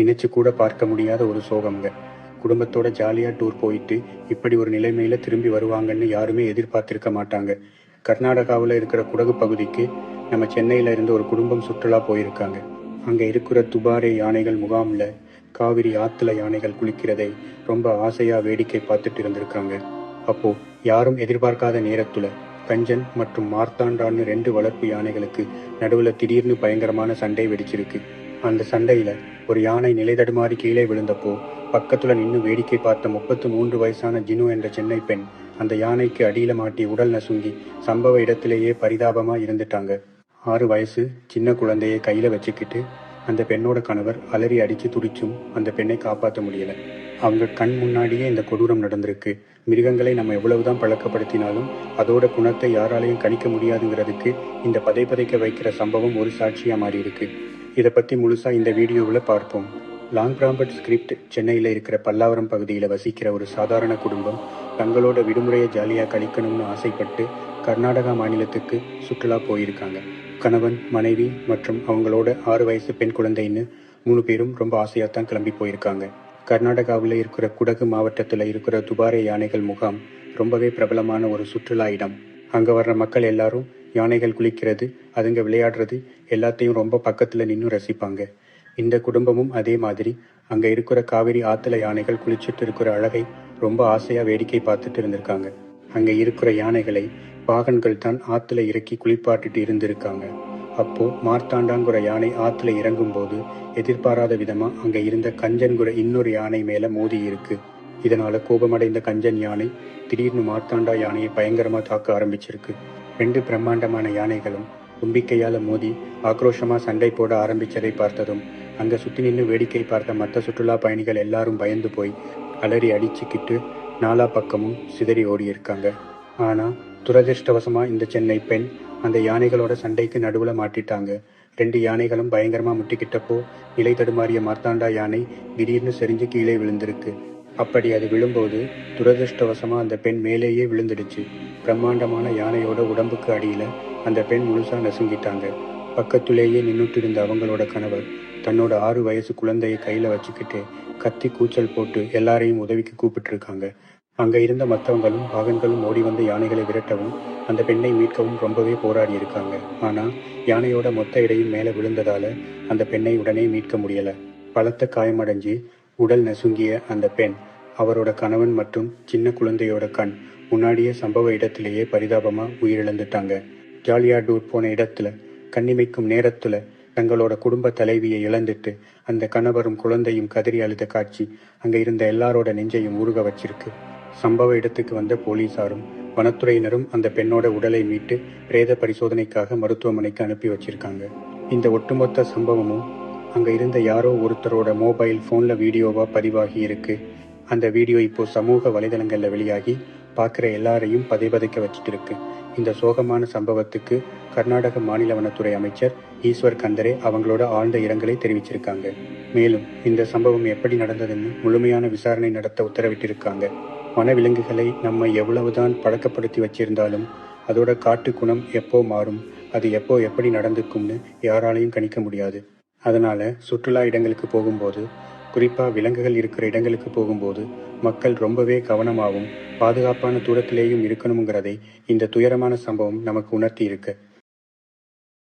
நினைச்சு கூட பார்க்க முடியாத ஒரு சோகம்ங்க. குடும்பத்தோட ஜாலியா டூர் போயிட்டு இப்படி ஒரு நிலைமையில திரும்பி வருவாங்கன்னு யாருமே எதிர்பார்த்திருக்க மாட்டாங்க. கர்நாடகாவில் இருக்கிற குடகு பகுதிக்கு நம்ம சென்னையில இருந்து ஒரு குடும்பம் சுற்றுலா போயிருக்காங்க. அங்க இருக்கிற துபாரே யானைகள் முகாம்ல காவிரி ஆத்துல யானைகள் குளிக்கிறதை ரொம்ப ஆசையா வேடிக்கை பார்த்துட்டு இருந்திருக்காங்க. அப்போ யாரும் எதிர்பார்க்காத நேரத்துல கஞ்சன் மற்றும் மார்த்தாண்டான்னு 2 வளர்ப்பு யானைகளுக்கு நடுவுல திடீர்னு பயங்கரமான சண்டை வெடிச்சிருக்கு. அந்த சண்டையில ஒரு யானை நிலை தடுமாறி கீழே விழுந்தப்போ பக்கத்துல நின்று வேடிக்கை பார்த்த 33 வயசான ஜினு என்ற சென்னை பெண் அந்த யானைக்கு அடியில மாட்டி உடல் நசுங்கி சம்பவ இடத்திலேயே பரிதாபமா இருந்துட்டாங்க. 6 வயசு சின்ன குழந்தையை கையில வச்சுக்கிட்டு அந்த பெண்ணோட கணவர் அலறி அடிச்சு துடிச்சும் அந்த பெண்ணை காப்பாற்ற முடியல. அவங்க கண் முன்னாடியே இந்த கொடூரம் நடந்திருக்கு. மிருகங்களை நம்ம எவ்வளவுதான் பழக்கப்படுத்தினாலும் அதோட குணத்தை யாராலையும் கணிக்க முடியாதுங்கிறதுக்கு இந்த பதைப்பதைக்க வைக்கிற சம்பவம் ஒரு சாட்சியா மாறி இருக்கு. இதை பத்தி முழுசா இந்த வீடியோவில் பார்ப்போம். லாங் பிராம்பட் ஸ்கிரிப்ட் சென்னையில் இருக்கிற பல்லாவரம் பகுதியில் வசிக்கிற ஒரு சாதாரண குடும்பம் தங்களோட விடுமுறையை ஜாலியாக கழிக்கணும்னு ஆசைப்பட்டு கர்நாடகா மாநிலத்துக்கு சுற்றுலா போயிருக்காங்க. கணவன், மனைவி மற்றும் அவங்களோட 6 வயசு பெண் குழந்தைன்னு 3 பேரும் ரொம்ப ஆசையாக தான் கிளம்பி போயிருக்காங்க. கர்நாடகாவில் இருக்கிற குடகு மாவட்டத்தில் இருக்கிற துபாரே யானைகள் முகாம் ரொம்பவே பிரபலமான ஒரு சுற்றுலா இடம். அங்கே வர்ற மக்கள் எல்லாரும் யானைகள் குளிக்கிறது, அதுங்க விளையாடுறது எல்லாத்தையும் ரொம்ப பக்கத்தில் நின்று ரசிப்பாங்க. இந்த குடும்பமும் அதே மாதிரி அங்கே இருக்கிற காவிரி ஆற்றுல யானைகள் குளிச்சுட்டு இருக்கிற அழகை ரொம்ப ஆசையாக வேடிக்கை பார்த்துட்டு இருந்திருக்காங்க. அங்கே இருக்கிற யானைகளை பாகன்கள் தான் ஆற்றுல இறக்கி குளிப்பாட்டிட்டு இருந்திருக்காங்க. அப்போ மார்த்தாண்டாங்கிற யானை ஆற்றுல இறங்கும்போது எதிர்பாராத விதமா அங்கே இருந்த கஞ்சன்கிற இன்னொரு யானை மேலே மோதி இருக்கு. இதனால கோபமடைந்த கஞ்சன் யானை திடீர்னு மார்த்தாண்டா யானையை பயங்கரமா தாக்க ஆரம்பிச்சிருக்கு. 2 பிரம்மாண்டமான யானைகளும் தும்பிக்கையால மோதி ஆக்ரோஷமா சண்டை போட ஆரம்பிச்சதை பார்த்ததும் அங்க சுத்தி நின்று வேடிக்கை பார்த்த மற்ற சுற்றுலா பயணிகள் எல்லாரும் பயந்து போய் அலறி அடிச்சுக்கிட்டு 4 பக்கமும் சிதறி ஓடி இருக்காங்க. ஆனா துரதிருஷ்டவசமா இந்த சென்னை பெண் அந்த யானைகளோட சண்டைக்கு நடுவுல மாட்டிட்டாங்க. 2 யானைகளும் பயங்கரமா முட்டிக்கிட்டப்போ நிலை தடுமாறிய மார்த்தாண்டா யானை திடீர்னு செறிஞ்சு கீழே விழுந்திருக்கு. அப்படி அது விழும்போது துரதிருஷ்டவசமா அந்த பெண் மேலேயே விழுந்துடுச்சு. பிரம்மாண்டமான யானையோட உடம்புக்கு அடியில அந்த பெண் முழுசா நசுங்கிட்டாங்க. பக்கத்துலேயே நின்றுட்டு இருந்த அவங்களோட கணவர் தன்னோட 6 வயசு குழந்தையை கையில வச்சுக்கிட்டு கத்தி கூச்சல் போட்டு எல்லாரையும் உதவிக்கு கூப்பிட்டு இருக்காங்க. அங்க இருந்த மற்றவங்களும் பாகன்களும் ஓடி வந்து யானைகளை விரட்டவும் அந்த பெண்ணை மீட்கவும் ரொம்பவே போராடி இருக்காங்க. ஆனா யானையோட மொத்த எடையும் மேல விழுந்ததால அந்த பெண்ணை உடனே மீட்க முடியல. பலத்த காயமடைஞ்சு உடல் நசுங்கிய அந்த பெண் அவரோட கணவன் மற்றும் சின்ன குழந்தையோட கண் முன்னாடியே சம்பவ இடத்திலேயே பரிதாபமா உயிரிழந்துட்டாங்க. ஜாலியா டூர் போன இடத்துல கண்ணிமைக்கும் நேரத்துல தங்களோட குடும்ப தலைவியை இழந்துட்டு அந்த கணவரும் குழந்தையும் கதறி அழுத காட்சி அங்க இருந்த எல்லாரோட நெஞ்சையும் உருக வச்சிருக்கு. சம்பவ இடத்துக்கு வந்த போலீசாரும் வனத்துறையினரும் அந்த பெண்ணோட உடலை மீட்டு பிரேத பரிசோதனைக்காக மருத்துவமனைக்கு அனுப்பி வச்சிருக்காங்க. இந்த ஒட்டுமொத்த சம்பவமும் அங்க இருந்த யாரோ ஒருத்தரோட மொபைல் போன்ல வீடியோவா பதிவாகி இருக்கு. அந்த வீடியோ இப்போ சமூக வலைதளங்கள்ல வெளியாகி பார்க்குற எல்லாரையும் பதைபதைக்க வச்சுட்டு இருக்கு. இந்த சோகமான சம்பவத்துக்கு கர்நாடக மாநில வனத்துறை அமைச்சர் ஈஸ்வர் கந்தரே அவங்களோட ஆழ்ந்த இரங்கலை தெரிவிச்சிருக்காங்க. மேலும் இந்த சம்பவம் எப்படி நடந்ததுன்னு முழுமையான விசாரணை நடத்த உத்தரவிட்டிருக்காங்க. வனவிலங்குகளை நம்ம எவ்வளவுதான் பழக்கப்படுத்தி வச்சிருந்தாலும் அதோட காட்டு குணம் எப்போ மாறும், அது எப்போ எப்படி நடந்துக்கும்னு யாராலையும் கணிக்க முடியாது. அதனால சுற்றுலா இடங்களுக்கு போகும்போது, குறிப்பாக விலங்குகள் இருக்கிற இடங்களுக்கு போகும்போது மக்கள் ரொம்பவே கவனமாகவும் பாதுகாப்பான தூரத்திலேயும் இருக்கணுங்கிறதை இந்த துயரமான சம்பவம் நமக்கு உணர்த்தி இருக்கு.